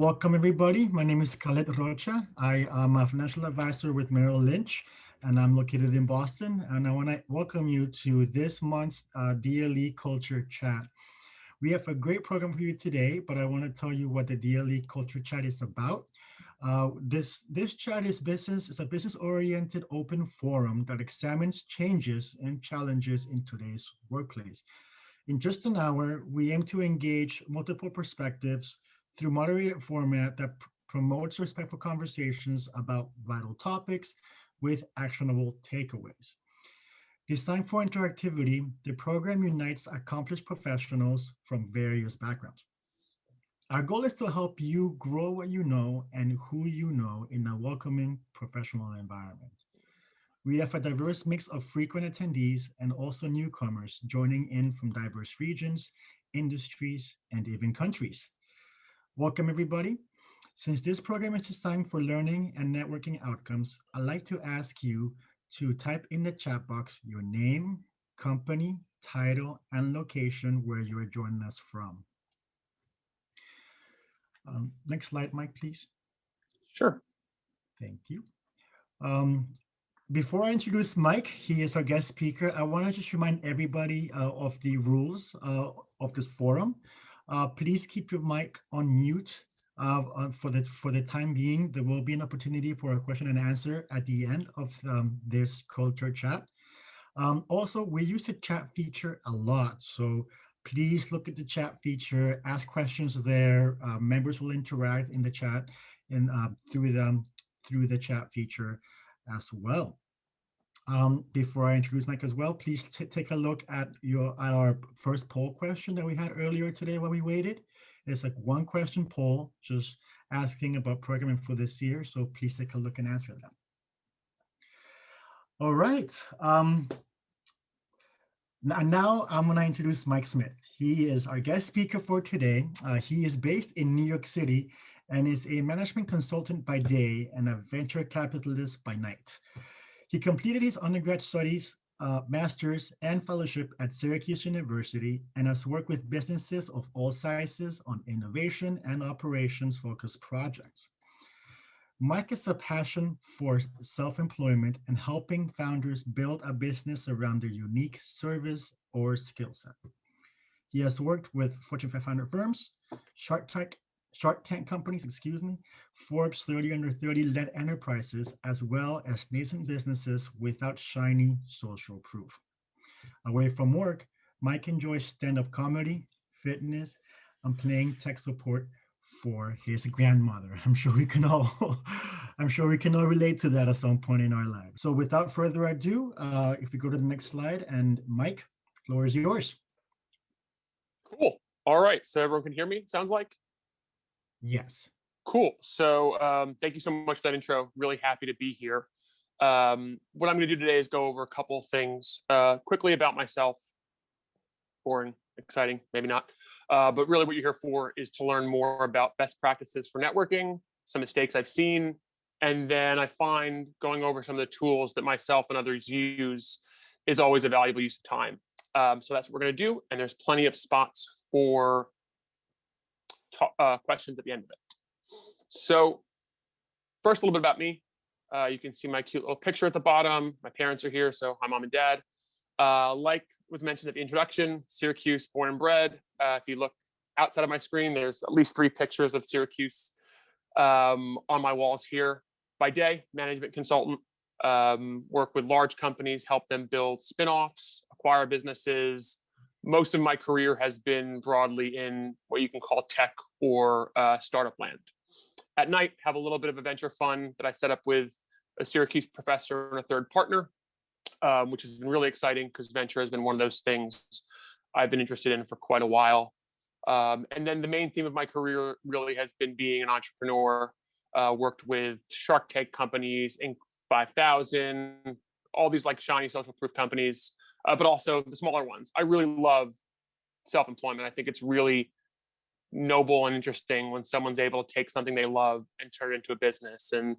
Welcome, everybody. My name is Khaled Rocha. I am a financial advisor with Merrill Lynch, and I'm located in Boston. And I want to welcome you to this month's DLE Culture Chat. We have a great program for you today, but I want to tell you what the DLE Culture Chat is about. This chat is a business-oriented open forum that examines changes and challenges in today's workplace. In just an hour, we aim to engage multiple perspectives through moderated format that promotes respectful conversations about vital topics with actionable takeaways. Designed for interactivity, the program unites accomplished professionals from various backgrounds. Our goal is to help you grow what you know and who you know in a welcoming professional environment. We have a diverse mix of frequent attendees and also newcomers joining in from diverse regions, industries, and even countries. Welcome, everybody. Since this program is designed for learning and networking outcomes, I'd like to ask you to type in the chat box your name, company, title, and location where you are joining us from. Next slide, Mike, please. Sure. Thank you. Before I introduce Mike, he is our guest speaker. I want to just remind everybody of the rules of this forum. Please keep your mic on mute for the time being. There will be an opportunity for a question and answer at the end of this culture chat. Also, we use the chat feature a lot, so please look at the chat feature, ask questions there. Members will interact in the chat and through the chat feature as well. Before I introduce Mike as well, please take a look at our first poll question that we had earlier today while we waited. It's like one question poll, just asking about programming for this year. So please take a look and answer them. All right. Now I'm going to introduce Mike Smith. He is our guest speaker for today. He is based in New York City and is a management consultant by day and a venture capitalist by night. He completed his undergrad studies, master's, and fellowship at Syracuse University and has worked with businesses of all sizes on innovation and operations-focused projects. Mike has a passion for self-employment and helping founders build a business around their unique service or skill set. He has worked with Fortune 500 firms, Shark Tank companies, Forbes 30 under 30 led enterprises, as well as nascent businesses without shiny social proof. Away from work, Mike enjoys stand-up comedy, fitness, and playing tech support for his grandmother. I'm sure we can all relate to that at some point in our lives. So without further ado, if we go to the next slide, and Mike, the floor is yours. Cool. All right. So everyone can hear me, it sounds like? Yes. Cool. So thank you so much for that intro. Really happy to be here. What I'm going to do today is go over a couple of things quickly about myself. Boring, exciting, maybe not. But really what you're here for is to learn more about best practices for networking, some mistakes I've seen, and then I find going over some of the tools that myself and others use is always a valuable use of time. So that's what we're going to do. And there's plenty of spots for questions at the end of it. So first, a little bit about me. You can see my cute little picture at the bottom. My parents are here, so hi, mom and dad. Like was mentioned at the introduction, Syracuse born and bred. If you look outside of my screen, there's at least 3 pictures of Syracuse on my walls here. By day, management consultant, work with large companies, help them build spin-offs, acquire businesses. Most of my career has been broadly in what you can call tech or startup land. At night, have a little bit of a venture fund that I set up with a Syracuse professor and a third partner, which has been really exciting because venture has been one of those things I've been interested in for quite a while. And then the main theme of my career really has been being an entrepreneur. Worked with Shark Tank companies, Inc. 5000, all these like shiny social proof companies, but also the smaller ones. I really love self-employment. I think it's really noble and interesting when someone's able to take something they love and turn it into a business. And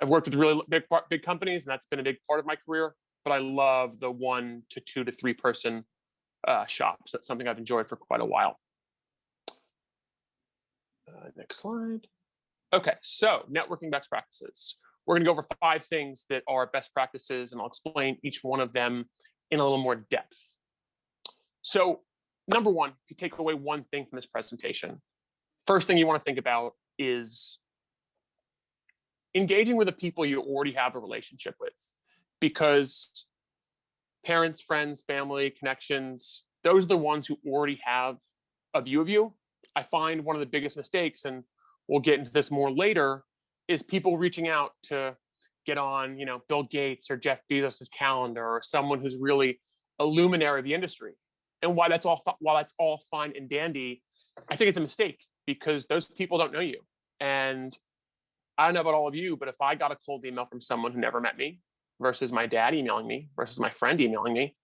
I've worked with really big companies, and that's been a big part of my career. But I love the 1 to 2 to 3 person shops. That's something I've enjoyed for quite a while. Next slide. Okay, so networking best practices. We're going to go over 5 things that are best practices, and I'll explain each one of them in a little more depth. So, number one, if you take away one thing from this presentation, first thing you want to think about is engaging with the people you already have a relationship with, because parents, friends, family, connections, those are the ones who already have a view of you. I find one of the biggest mistakes, and we'll get into this more later, is people reaching out to get on, Bill Gates or Jeff Bezos's calendar, or someone who's really a luminary of the industry. And while that's all fine and dandy, I think it's a mistake, because those people don't know you. And I don't know about all of you, but if I got a cold email from someone who never met me versus my dad emailing me versus my friend emailing me,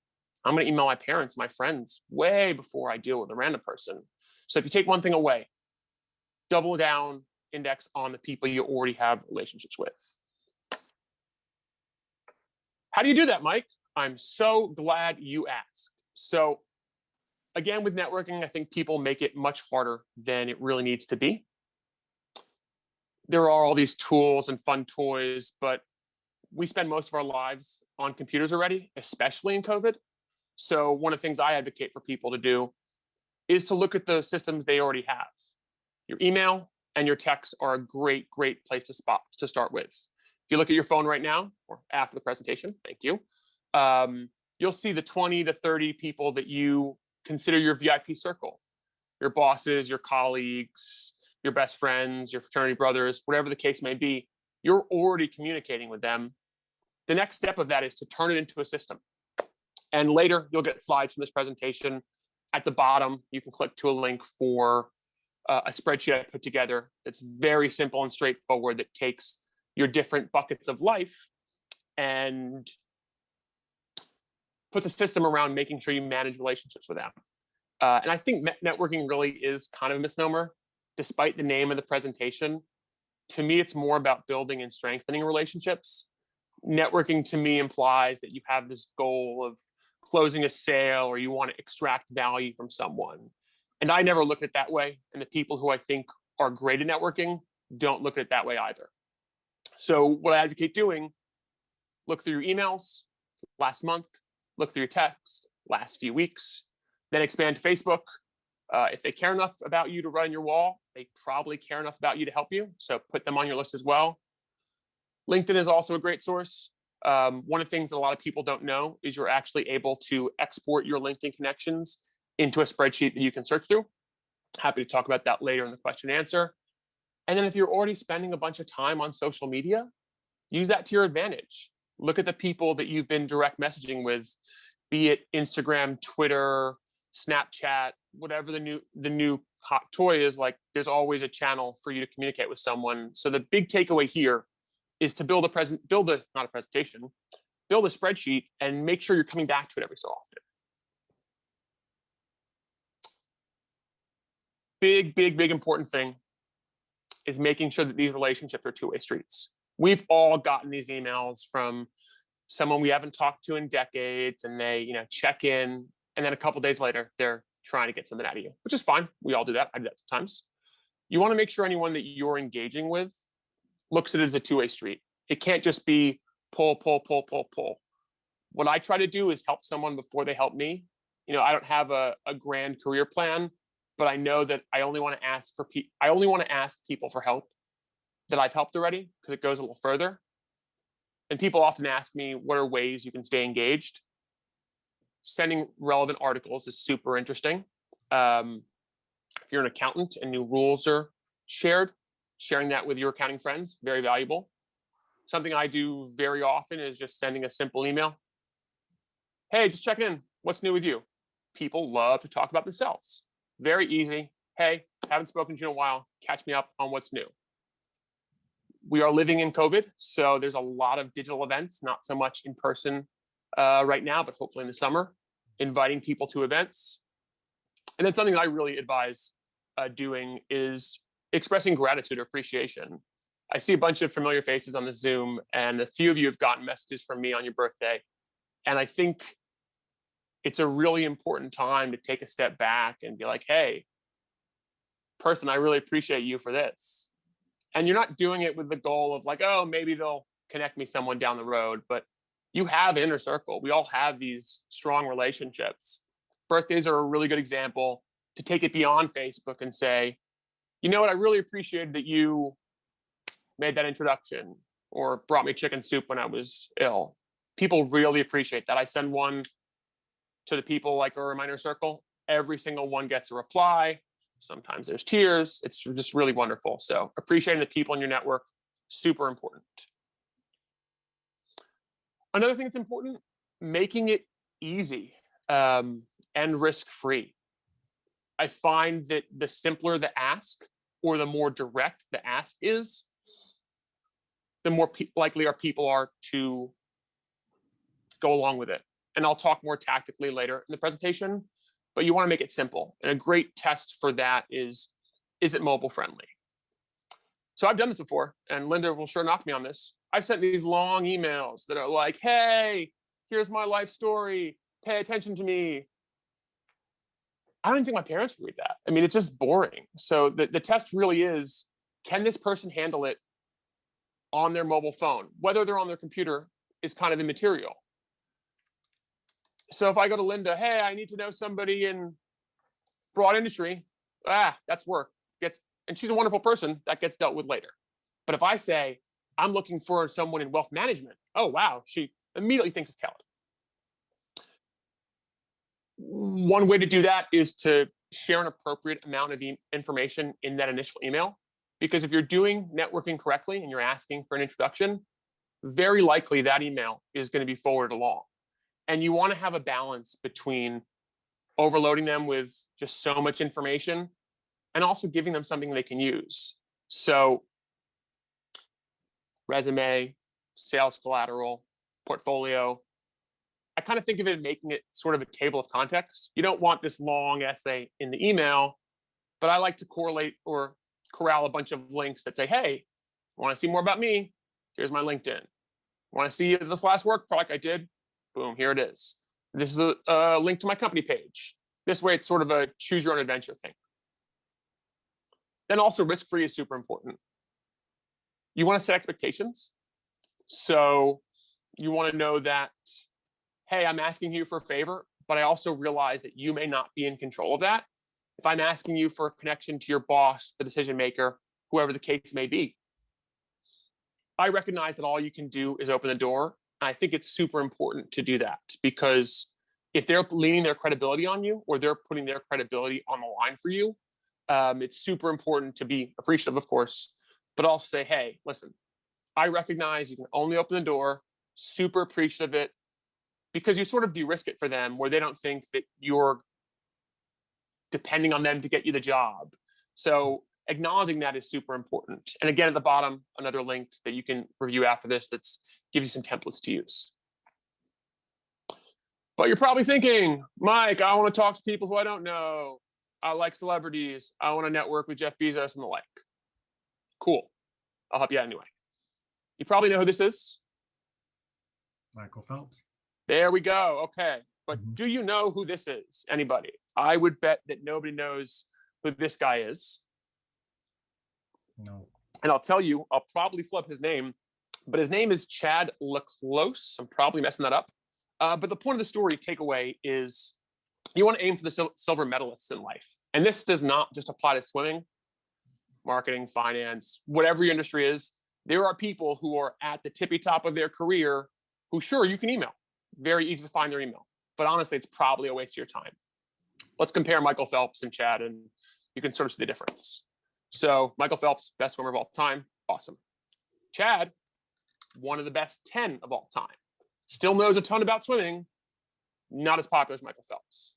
I'm going to email my parents, my friends, way before I deal with a random person. So if you take one thing away, double down, index on the people you already have relationships with. How do you do that, Mike? I'm so glad you asked. So again, with networking, I think people make it much harder than it really needs to be. There are all these tools and fun toys, but we spend most of our lives on computers already, especially in COVID. So one of the things I advocate for people to do is to look at the systems they already have. Your email and your text are a great place to start with. If you look at your phone right now, or after the presentation, thank you, you'll see the 20 to 30 people that you consider your VIP circle, your bosses, your colleagues, your best friends, your fraternity brothers, whatever the case may be. You're already communicating with them. The next step of that is to turn it into a system. And later, you'll get slides from this presentation. At the bottom, you can click to a link for a spreadsheet I put together that's very simple and straightforward, that takes your different buckets of life and puts a system around making sure you manage relationships with them. And I think networking really is kind of a misnomer. Despite the name of the presentation, to me, it's more about building and strengthening relationships. Networking to me implies that you have this goal of closing a sale, or you want to extract value from someone. And I never look at it that way. And the people who I think are great at networking don't look at it that way either. So what I advocate doing, look through your emails last month, look through your texts last few weeks, then expand to Facebook. If they care enough about you to run your wall, they probably care enough about you to help you. So put them on your list as well. LinkedIn is also a great source. One of the things that a lot of people don't know is you're actually able to export your LinkedIn connections into a spreadsheet that you can search through. Happy to talk about that later in the question and answer. And then if you're already spending a bunch of time on social media, use that to your advantage. Look at the people that you've been direct messaging with, be it Instagram, Twitter, Snapchat, whatever the new hot toy is. Like, there's always a channel for you to communicate with someone. So the big takeaway here is to build a spreadsheet and make sure you're coming back to it every so often. Big important thing is making sure that these relationships are two-way streets. We've all gotten these emails from someone we haven't talked to in decades, and they, check in, and then a couple of days later, they're trying to get something out of you, which is fine. We all do that. I do that sometimes. You want to make sure anyone that you're engaging with looks at it as a two-way street. It can't just be pull. What I try to do is help someone before they help me. I don't have a grand career plan, but I know that I only want to ask people for help that I've helped already, because it goes a little further. And people often ask me, what are ways you can stay engaged? Sending relevant articles is super interesting. If you're an accountant and new rules are sharing that with your accounting friends, very valuable. Something I do very often is just sending a simple email. Hey, just checking in. What's new with you? People love to talk about themselves. Very easy. Hey, haven't spoken to you in a while. Catch me up on what's new. We are living in COVID, so there's a lot of digital events, not so much in person right now, but hopefully in the summer, inviting people to events. And then something I really advise doing is expressing gratitude or appreciation. I see a bunch of familiar faces on the Zoom, and a few of you have gotten messages from me on your birthday. And I think it's a really important time to take a step back and be like, hey, person, I really appreciate you for this. And you're not doing it with the goal of like, oh, maybe they'll connect me someone down the road, but you have an inner circle. We all have these strong relationships. Birthdays are a really good example to take it beyond Facebook and say, you know what, I really appreciated that you made that introduction or brought me chicken soup when I was ill. People really appreciate that. I send one to the people like a reminder circle. Every single one gets a reply. Sometimes there's tears. It's just really wonderful. So appreciating the people in your network, super important. Another thing that's important, making it easy and risk-free. I find that the simpler the ask or the more direct the ask is, the more likely our people are to go along with it. And I'll talk more tactically later in the presentation, but you want to make it simple. And a great test for that is it mobile friendly? So I've done this before, and Linda will sure knock me on this. I've sent these long emails that are like, hey, here's my life story. Pay attention to me. I don't even think my parents would read that. I mean, it's just boring. So the test really is, can this person handle it on their mobile phone? Whether they're on their computer is kind of immaterial. So if I go to Linda, hey, I need to know somebody in broad industry, that's work. And she's a wonderful person, that gets dealt with later. But if I say, I'm looking for someone in wealth management, oh, wow, she immediately thinks of Kelly. One way to do that is to share an appropriate amount of information in that initial email. Because if you're doing networking correctly and you're asking for an introduction, very likely that email is going to be forwarded along. And you want to have a balance between overloading them with just so much information and also giving them something they can use. So resume, sales collateral, portfolio. I kind of think of it making it sort of a table of context. You don't want this long essay in the email, but I like to correlate or corral a bunch of links that say, hey, want to see more about me? Here's my LinkedIn. Want to see this last work product I did? Boom, here it is. This is a link to my company page. This way, it's sort of a choose your own adventure thing. Then also risk-free is super important. You want to set expectations. So you want to know that, hey, I'm asking you for a favor, but I also realize that you may not be in control of that. If I'm asking you for a connection to your boss, the decision maker, whoever the case may be, I recognize that all you can do is open the door. And I think it's super important to do that, because if they're leaning their credibility on you or they're putting their credibility on the line for you, it's super important to be appreciative, of course, but also say, hey, listen, I recognize you can only open the door, super appreciative of it, because you sort of de-risk it for them where they don't think that you're depending on them to get you the job. So acknowledging that is super important. And again, at the bottom, another link that you can review after this that gives you some templates to use. But you're probably thinking, Mike, I want to talk to people who I don't know. I like celebrities. I want to network with Jeff Bezos and the like. Cool. I'll help you out anyway. You probably know who this is. Michael Phelps. There we go. Okay. But do you know who this is? Anybody? I would bet that nobody knows who this guy is. No. And I'll tell you, I'll probably flub his name, but his name is Chad LeClos. I'm probably messing that up. But the point of the story takeaway is you want to aim for the silver medalists in life. And this does not just apply to swimming, marketing, finance, whatever your industry is. There are people who are at the tippy top of their career who, sure, you can email. Very easy to find their email. But honestly, it's probably a waste of your time. Let's compare Michael Phelps and Chad, and you can sort of see the difference. So Michael Phelps, best swimmer of all time. Awesome. Chad, one of the best 10 of all time. Still knows a ton about swimming. Not as popular as Michael Phelps.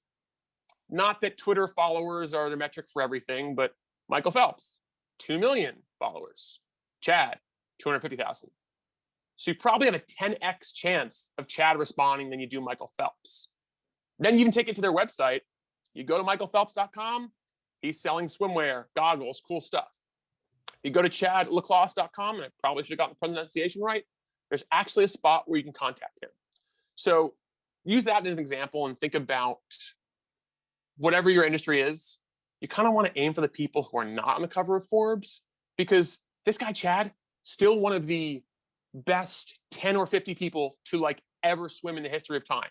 Not that Twitter followers are the metric for everything, but Michael Phelps, 2 million followers. Chad, 250,000. So you probably have a 10x chance of Chad responding than you do Michael Phelps. Then you can take it to their website. You go to michaelphelps.com. He's selling swimwear, goggles, cool stuff. You go to chadleclos.com, and I probably should have gotten the pronunciation right. There's actually a spot where you can contact him. So use that as an example and think about whatever your industry is. You kind of want to aim for the people who are not on the cover of Forbes, because this guy, Chad, still one of the best 10 or 50 people to like ever swim in the history of time.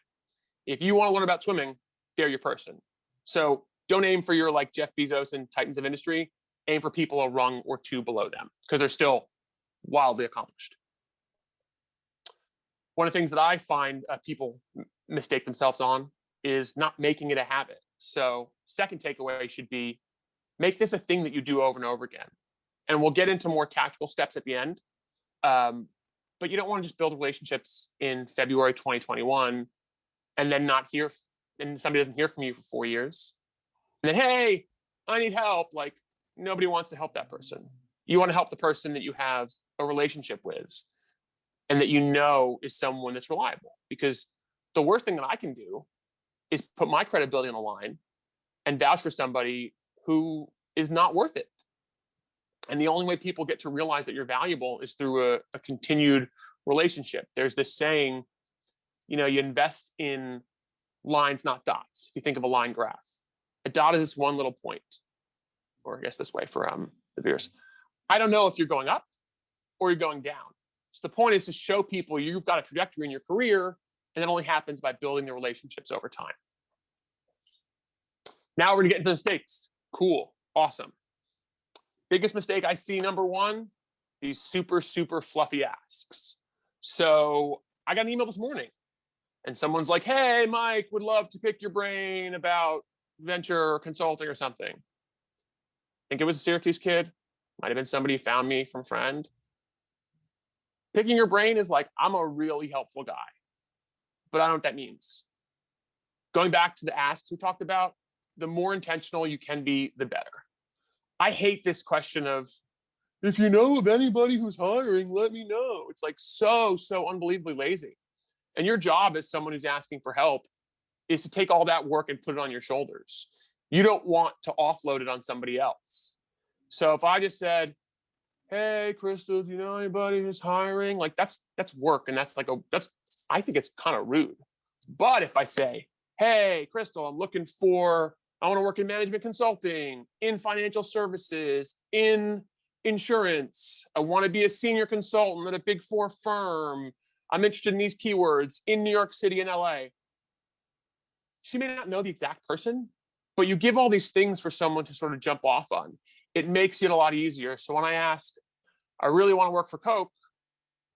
If you want to learn about swimming, they're your person. So don't aim for your like Jeff Bezos and titans of industry. Aim for people a rung or two below them because they're still wildly accomplished. One of the things that I find people mistake themselves on is not making it a habit. So second takeaway should be make this a thing that you do over and over again. And we'll get into more tactical steps at the end. But you don't want to just build relationships in February 2021 and then not hear, and somebody doesn't hear from you for 4 years. And then, hey, I need help. Like, nobody wants to help that person. You want to help the person that you have a relationship with and that you know is someone that's reliable. Because the worst thing that I can do is put my credibility on the line and vouch for somebody who is not worth it. And the only way people get to realize that you're valuable is through a continued relationship. There's this saying, you know, you invest in lines, not dots. If you think of a line graph, a dot is this one little point, or I guess this way for the viewers. I don't know if you're going up or you're going down. So the point is to show people you've got a trajectory in your career, and that only happens by building the relationships over time. Now we're gonna get into the mistakes. Cool, awesome. Biggest mistake I see, number one, these super, super fluffy asks. So I got an email this morning and someone's like, hey, Mike, would love to pick your brain about venture consulting or something. I think it was a Syracuse kid. Might've been somebody who found me from a friend. Picking your brain is like, I'm a really helpful guy, but I don't know what that means. Going back to the asks we talked about, the more intentional you can be, the better. I hate this question of, if you know of anybody who's hiring, let me know. It's like so unbelievably lazy. And your job as someone who's asking for help is to take all that work and put it on your shoulders. You don't want to offload it on somebody else. So if I just said, hey, Crystal, do you know anybody who's hiring? Like that's work. And that's like, I think it's kind of rude. But if I say, hey, Crystal, I want to work in management consulting, in financial services, in insurance. I want to be a senior consultant at a Big Four firm. I'm interested in these keywords in New York City and LA. She may not know the exact person, but you give all these things for someone to sort of jump off on. It makes it a lot easier. So when I ask, I really want to work for Coke,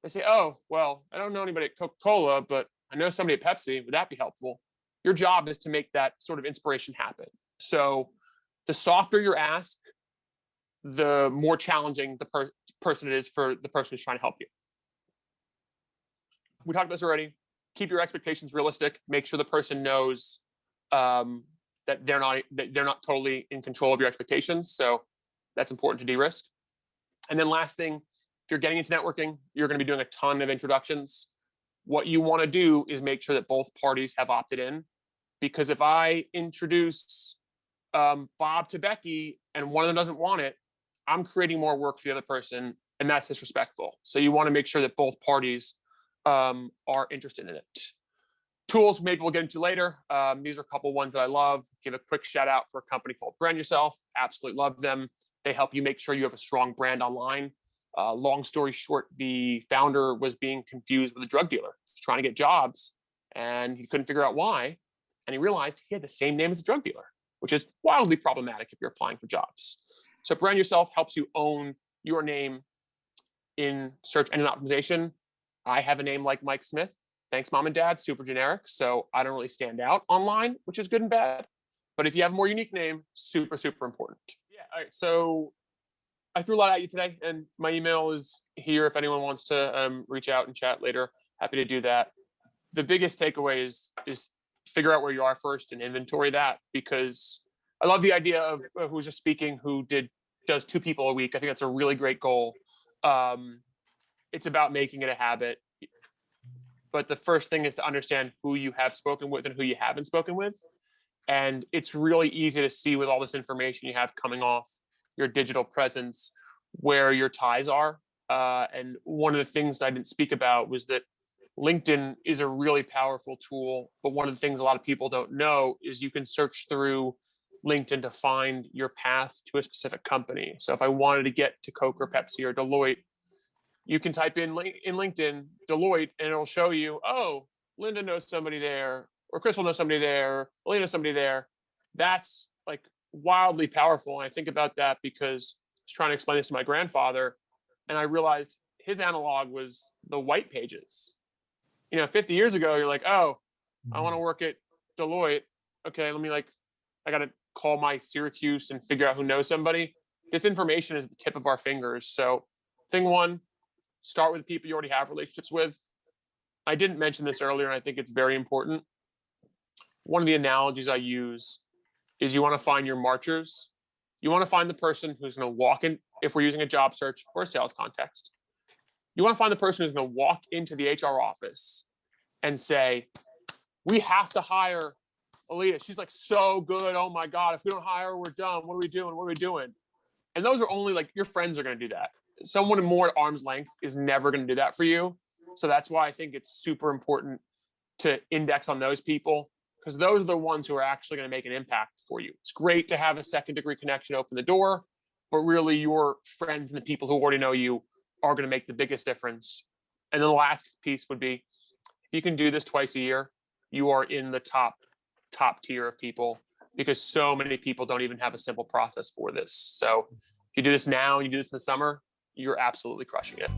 they say, oh, well, I don't know anybody at Coca-Cola, but I know somebody at Pepsi. Would that be helpful? Your job is to make that sort of inspiration happen. So the softer your ask, the more challenging the person it is for the person who's trying to help you. We talked about this already. Keep your expectations realistic. Make sure the person knows that they're not totally in control of your expectations. So that's important to de-risk. And then last thing, if you're getting into networking, you're going to be doing a ton of introductions. What you want to do is make sure that both parties have opted in. Because if I introduce Bob to Becky and one of them doesn't want it, I'm creating more work for the other person, and that's disrespectful. So you want to make sure that both parties are interested in it. Tools maybe we'll get into later. These are a couple ones that I love. Give a quick shout out for a company called Brand Yourself. Absolutely love them. They help you make sure you have a strong brand online. Long story short, the founder was being confused with a drug dealer. He was trying to get jobs, and he couldn't figure out why. And he realized he had the same name as a drug dealer, which is wildly problematic if you're applying for jobs. So Brand Yourself helps you own your name in search engine optimization. I have a name like Mike Smith. Thanks, mom and dad, super generic. So I don't really stand out online, which is good and bad. But if you have a more unique name, super, super important. Yeah, all right. So I threw a lot at you today, and my email is here if anyone wants to reach out and chat later. Happy to do that. The biggest takeaway is figure out where you are first and inventory that, because I love the idea of who was just speaking, who does 2 people a week. I think that's a really great goal. It's about making it a habit. But the first thing is to understand who you have spoken with and who you haven't spoken with. And it's really easy to see with all this information you have coming off your digital presence where your ties are. And one of the things I didn't speak about was that LinkedIn is a really powerful tool. But one of the things a lot of people don't know is you can search through LinkedIn to find your path to a specific company. So if I wanted to get to Coke or Pepsi or Deloitte, you can type in LinkedIn Deloitte, and it'll show you, oh, Linda knows somebody there, or Crystal knows somebody there, or Elena knows somebody there. That's like wildly powerful. And I think about that because I was trying to explain this to my grandfather, and I realized his analog was the white pages. 50 years ago, you're like, oh, I want to work at Deloitte. Okay, I got to call my Syracuse and figure out who knows somebody. This information is the tip of our fingers. So thing one, start with people you already have relationships with. I didn't mention this earlier, and I think it's very important. One of the analogies I use is you want to find your marchers. You want to find the person who's going to walk in, if we're using a job search or a sales context. You want to find the person who's going to walk into the HR office and say, we have to hire Alita. She's like so good. Oh my God. If we don't hire her, we're done. What are we doing? What are we doing? And those are only like your friends are going to do that. Someone more at arm's length is never going to do that for you. So that's why I think it's super important to index on those people, because those are the ones who are actually going to make an impact for you. It's great to have a second degree connection open the door, but really your friends and the people who already know you are going to make the biggest difference. And then the last piece would be, if you can do this twice a year, you are in the top tier of people, because so many people don't even have a simple process for this. So if you do this now and you do this in the summer, you're absolutely crushing it.